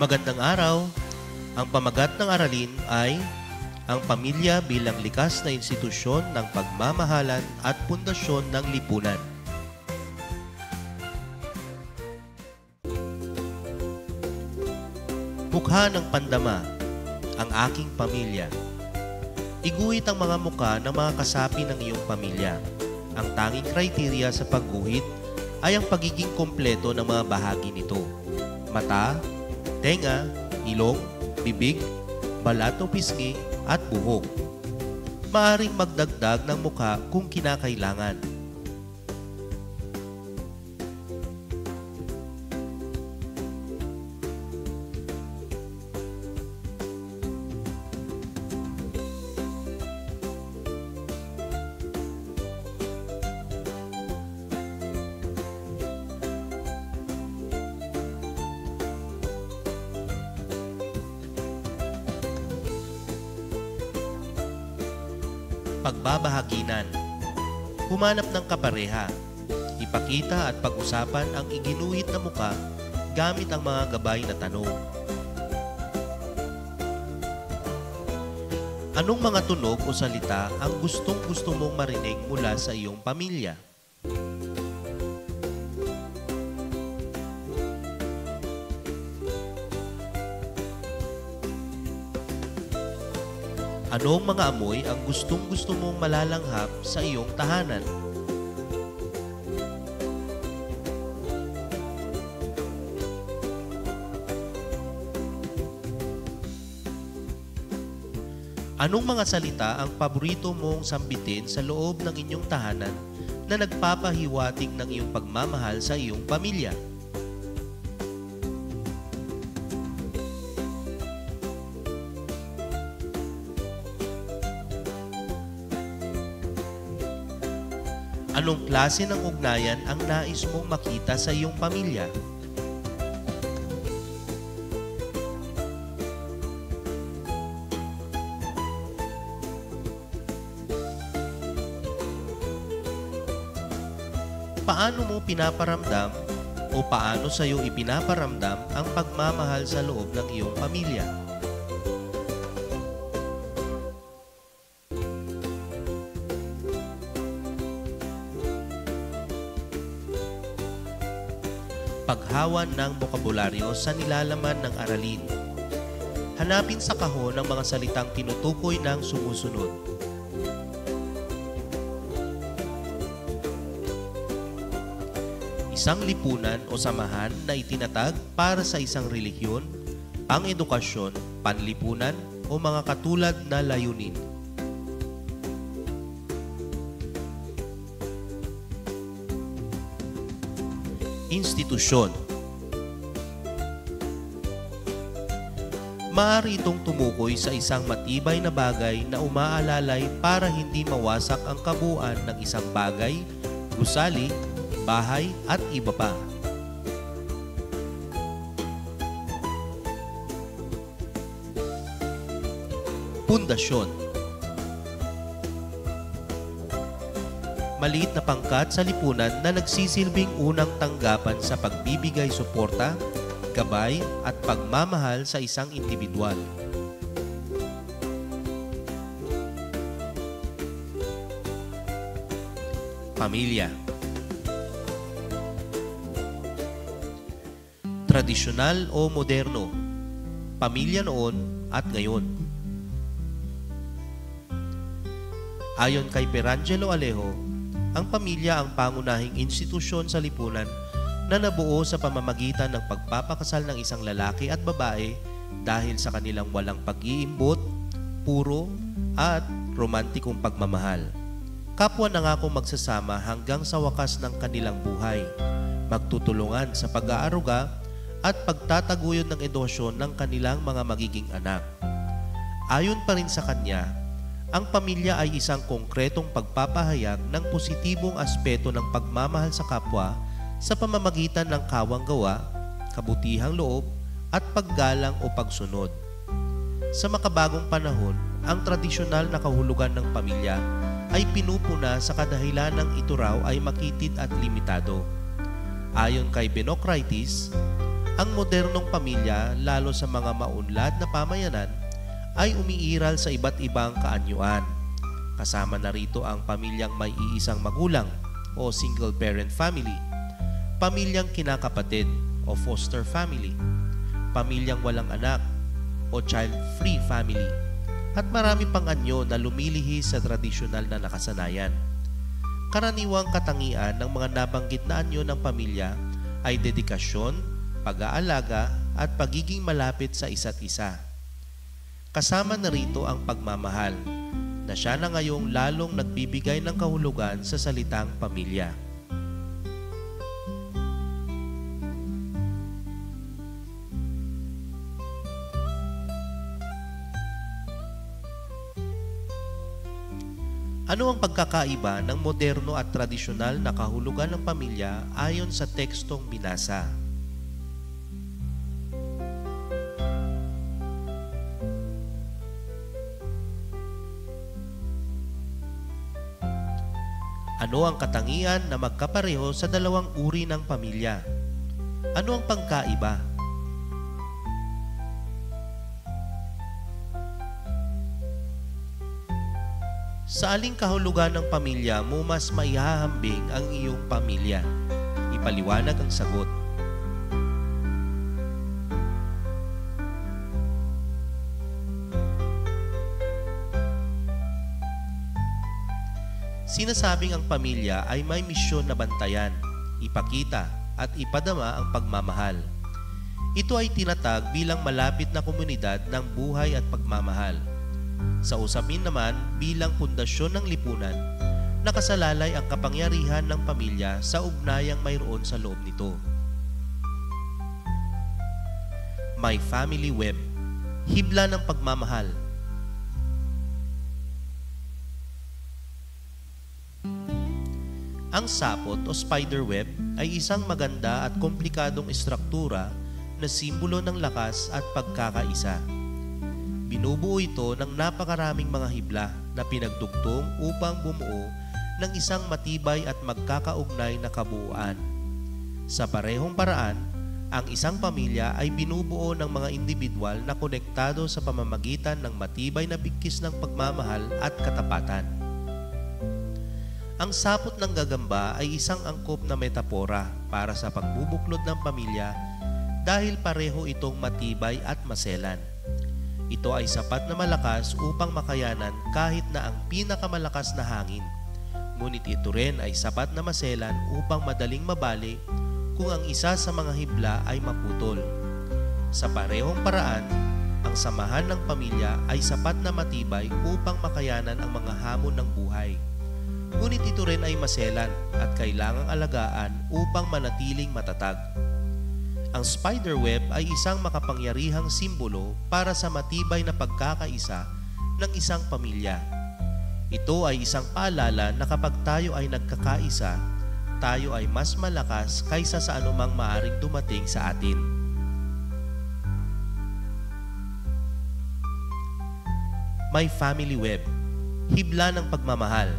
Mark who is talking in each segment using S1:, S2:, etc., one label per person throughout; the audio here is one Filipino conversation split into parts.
S1: Magandang araw! Ang pamagat ng aralin ay ang pamilya bilang likas na institusyon ng pagmamahalan at pundasyon ng lipunan. Mukha ng pandama, ang aking pamilya. Iguhit ang mga mukha ng mga kasapi ng iyong pamilya. Ang tanging kriteriya sa pagguhit ay ang pagiging kompleto ng mga bahagi nito. Mata, tenga, ilong, bibig, balat o pisngi at buhok. Maaring magdagdag ng mukha kung kinakailangan. Pagbabahaginan. Humanap ng kapareha. Ipakita at pag-usapan ang iginuhit na muka gamit ang mga gabay na tanong. Anong mga tunog o salita ang gustong-gusto mong marinig mula sa iyong pamilya? Anong mga amoy ang gustong-gusto mong malalanghap sa iyong tahanan? Anong mga salita ang paborito mong sambitin sa loob ng inyong tahanan na nagpapahiwatig ng iyong pagmamahal sa iyong pamilya? Anong klase ng ugnayan ang nais mong makita sa iyong pamilya? Paano mo pinaparamdam o paano sa iyo ipinaparamdam ang pagmamahal sa loob ng iyong pamilya? Paghawan ng bokabularyo sa nilalaman ng aralin. Hanapin sa kahon ang mga salitang tinutukoy ng sumusunod. Isang lipunan o samahan na itinatag para sa isang relihiyon, pang-edukasyon, panlipunan o mga katulad na layunin. Institusyon. Maaari itong tumukoy sa isang matibay na bagay na umaalalay para hindi mawasak ang kabuuan ng isang bagay, gusali, bahay at iba pa. Pundasyon. Maliit na pangkat sa lipunan na nagsisilbing unang tanggapan sa pagbibigay suporta, gabay at pagmamahal sa isang individual. Pamilya. Tradisyonal o moderno, pamilya noon at ngayon. Ayon kay Pierangelo Alejo, ang pamilya ang pangunahing institusyon sa lipunan na nabuo sa pamamagitan ng pagpapakasal ng isang lalaki at babae dahil sa kanilang walang pag-iimbot, puro at romantikong pagmamahal. Kapwa nangakong magsasama hanggang sa wakas ng kanilang buhay, magtutulungan sa pag-aaruga at pagtataguyod ng edukasyon ng kanilang mga magiging anak. Ayon pa rin sa kanya, ang pamilya ay isang konkretong pagpapahayag ng positibong aspeto ng pagmamahal sa kapwa sa pamamagitan ng kawang-gawa, kabutihang loob, at paggalang o pagsunod. Sa makabagong panahon, ang tradisyonal na kahulugan ng pamilya ay pinupuna sa kadahilan ng ito raw ay makitid at limitado. Ayon kay Benocrates, Ang modernong pamilya, lalo sa mga maunlad na pamayanan, ay umiiral sa iba't ibang kaanyuan. Kasama na rito ang pamilyang may iisang magulang o single-parent family, pamilyang kinakapatid o foster family, pamilyang walang anak o child-free family, at marami pang anyo na lumilihis sa tradisyonal na nakasanayan. Karaniwang katangian ng mga nabanggit na anyo ng pamilya ay dedikasyon, pag-aalaga at pagiging malapit sa isa't isa. Kasama na rito ang pagmamahal, na siya na ngayong lalong nagbibigay ng kahulugan sa salitang pamilya. Ano ang pagkakaiba ng moderno at tradisyonal na kahulugan ng pamilya ayon sa tekstong binasa? Ano ang katangian na magkapareho sa dalawang uri ng pamilya? Ano ang pagkaiba? Sa aling kahulugan ng pamilya mo mas maihahambing ang iyong pamilya? Ipaliwanag ang sagot. Sinasabing ang pamilya ay may misyon na bantayan, ipakita at ipadama ang pagmamahal. Ito ay tinatag bilang malapit na komunidad ng buhay at pagmamahal. Sa usapin naman bilang pundasyon ng lipunan, nakasalalay ang kapangyarihan ng pamilya sa ugnayang mayroon sa loob nito. My Family Web, hibla ng pagmamahal. Ang sapot o spider web ay isang maganda at komplikadong estruktura na simbolo ng lakas at pagkakaisa. Binubuo ito ng napakaraming mga hibla na pinagdugtong upang bumuo ng isang matibay at magkakaugnay na kabuuan. Sa parehong paraan, ang isang pamilya ay binubuo ng mga individual na konektado sa pamamagitan ng matibay na bigkis ng pagmamahal at katapatan. Ang sapot ng gagamba ay isang angkop na metapora para sa pagbubuklod ng pamilya dahil pareho itong matibay at maselan. Ito ay sapat na malakas upang makayanan kahit na ang pinakamalakas na hangin. Ngunit ito rin ay sapat na maselan upang madaling mabali kung ang isa sa mga hibla ay maputol. Sa parehong paraan, ang samahan ng pamilya ay sapat na matibay upang makayanan ang mga hamon ng buhay. Ngunit ito rin ay maselan at kailangang alagaan upang manatiling matatag. Ang spider web ay isang makapangyarihang simbolo para sa matibay na pagkakaisa ng isang pamilya. Ito ay isang paalala na kapag tayo ay nagkakaisa, tayo ay mas malakas kaysa sa anumang maaring dumating sa atin. My Family Web, hibla ng pagmamahal.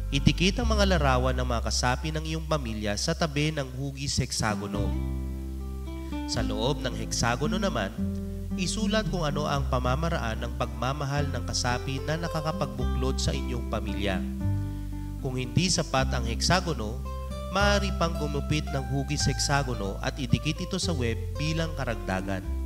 S1: Idikit ang mga larawan ng mga kasapi ng iyong pamilya sa tabi ng hugis heksagono. Sa loob ng heksagono naman, isulat kung ano ang pamamaraan ng pagmamahal ng kasapi na nakakapagbuklod sa inyong pamilya. Kung hindi sapat ang heksagono, maaari pang gumupit ng hugis heksagono at idikit ito sa web bilang karagdagan.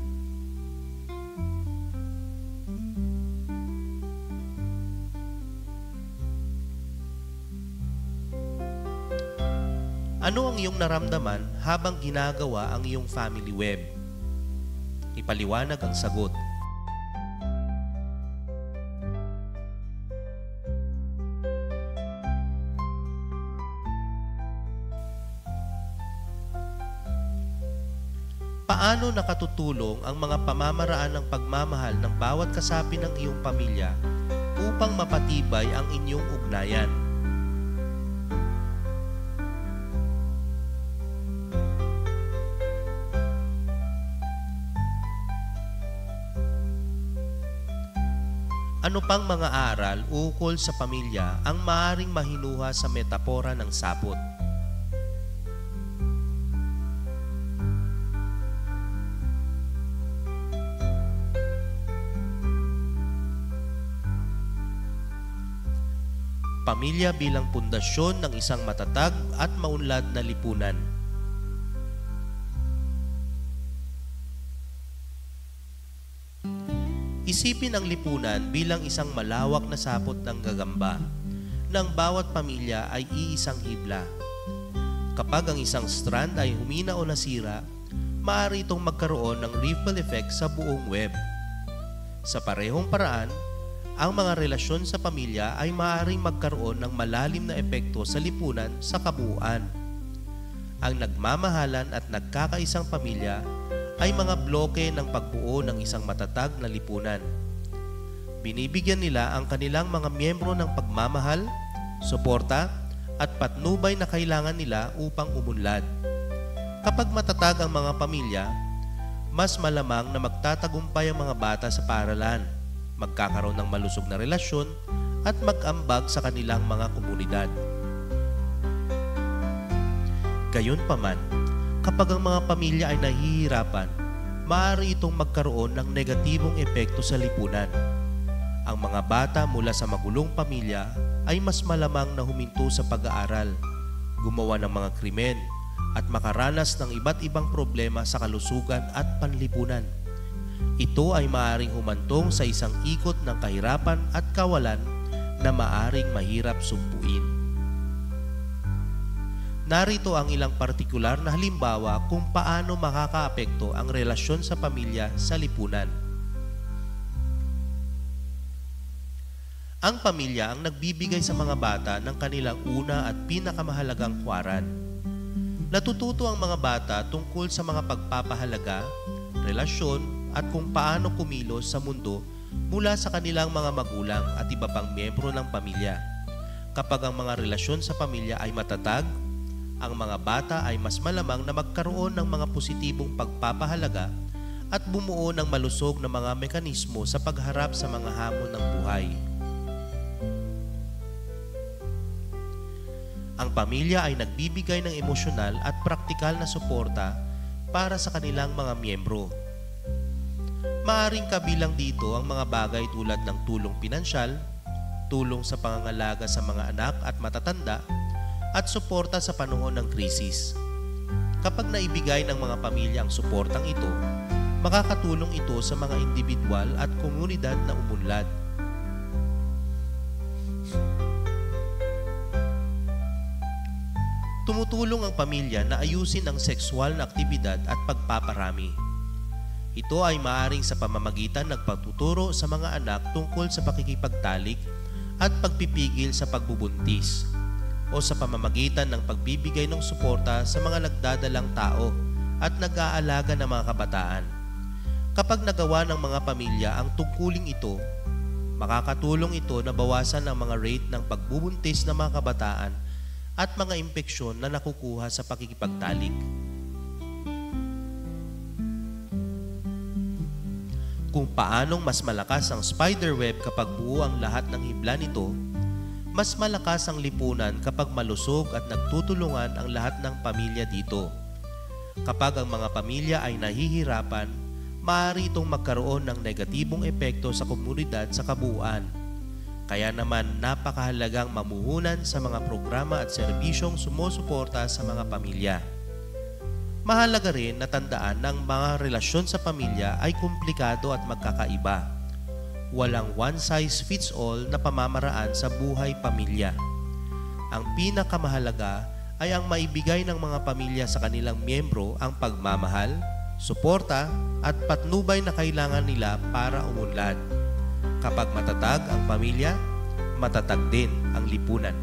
S1: Ano ang iyong naramdaman habang ginagawa ang iyong family web? Ipaliwanag ang sagot. Paano nakatutulong ang mga pamamaraan ng pagmamahal ng bawat kasapi ng iyong pamilya upang mapatibay ang inyong ugnayan? Ano pang mga aral ukol sa pamilya ang maaaring mahinuha sa metapora ng sapot? Pamilya bilang pundasyon ng isang matatag at maunlad na lipunan. Isipin ang lipunan bilang isang malawak na sapot ng gagamba, na ang bawat pamilya ay iisang hibla. Kapag ang isang strand ay humina o nasira, maaari itong magkaroon ng ripple effect sa buong web. Sa parehong paraan, ang mga relasyon sa pamilya ay maaaring magkaroon ng malalim na epekto sa lipunan sa kabuuan. Ang nagmamahalan at nagkakaisang pamilya ay mga bloke ng pagbuo ng isang matatag na lipunan. Binibigyan nila ang kanilang mga miyembro ng pagmamahal, suporta, at patnubay na kailangan nila upang umunlad. Kapag matatag ang mga pamilya, mas malamang na magtatagumpay ang mga bata sa paaralan, magkakaroon ng malusog na relasyon at mag-ambag sa kanilang mga komunidad. Gayunpaman, kapag ang mga pamilya ay nahihirapan, maaari itong magkaroon ng negatibong epekto sa lipunan. Ang mga bata mula sa magulong pamilya ay mas malamang na huminto sa pag-aaral, gumawa ng mga krimen, at makaranas ng iba't ibang problema sa kalusugan at panlipunan. Ito ay maaaring humantong sa isang ikot ng kahirapan at kawalan na maaaring mahirap sumpuin. Narito ang ilang partikular na halimbawa kung paano makakaapekto ang relasyon sa pamilya sa lipunan. Ang pamilya ang nagbibigay sa mga bata ng kanilang una at pinakamahalagang huwaran. Natututo ang mga bata tungkol sa mga pagpapahalaga, relasyon, at kung paano kumilos sa mundo mula sa kanilang mga magulang at iba pang miyembro ng pamilya. Kapag ang mga relasyon sa pamilya ay matatag, ang mga bata ay mas malamang na magkaroon ng mga positibong pagpapahalaga at bumuo ng malusog na mga mekanismo sa pagharap sa mga hamon ng buhay. Ang pamilya ay nagbibigay ng emosyonal at praktikal na suporta para sa kanilang mga miyembro. Maaring kabilang dito ang mga bagay tulad ng tulong pinansyal, tulong sa pangangalaga sa mga anak at matatanda, at suporta sa panahon ng krisis. Kapag naibigay ng mga pamilya ang suportang ito, makakatulong ito sa mga individual at komunidad na umunlad. Tumutulong ang pamilya na ayusin ang sexual na aktibidad at pagpaparami. Ito ay maaaring sa pamamagitan ng pagtuturo sa mga anak tungkol sa pakikipagtalik at pagpipigil sa pagbubuntis, o sa pamamagitan ng pagbibigay ng suporta sa mga nagdadalang tao at nag-aalaga ng mga kabataan. Kapag nagawa ng mga pamilya ang tungkuling ito, makakatulong ito na bawasan ang mga rate ng pagbubuntis ng mga kabataan at mga impeksyon na nakukuha sa pakikipagtalik. Kung paanong mas malakas ang spiderweb kapag buo ang lahat ng hibla nito, mas malakas ang lipunan kapag malusog at nagtutulungan ang lahat ng pamilya dito. Kapag ang mga pamilya ay nahihirapan, maaari itong magkaroon ng negatibong epekto sa komunidad sa kabuuan. Kaya naman napakahalagang mamuhunan sa mga programa at serbisyong sumusuporta sa mga pamilya. Mahalaga rin na tandaan na ang mga relasyon sa pamilya ay komplikado at magkakaiba. Walang one-size-fits-all na pamamaraan sa buhay pamilya. Ang pinakamahalaga ay ang maibigay ng mga pamilya sa kanilang miyembro ang pagmamahal, suporta at patnubay na kailangan nila para umunlad. Kapag matatag ang pamilya, matatag din ang lipunan.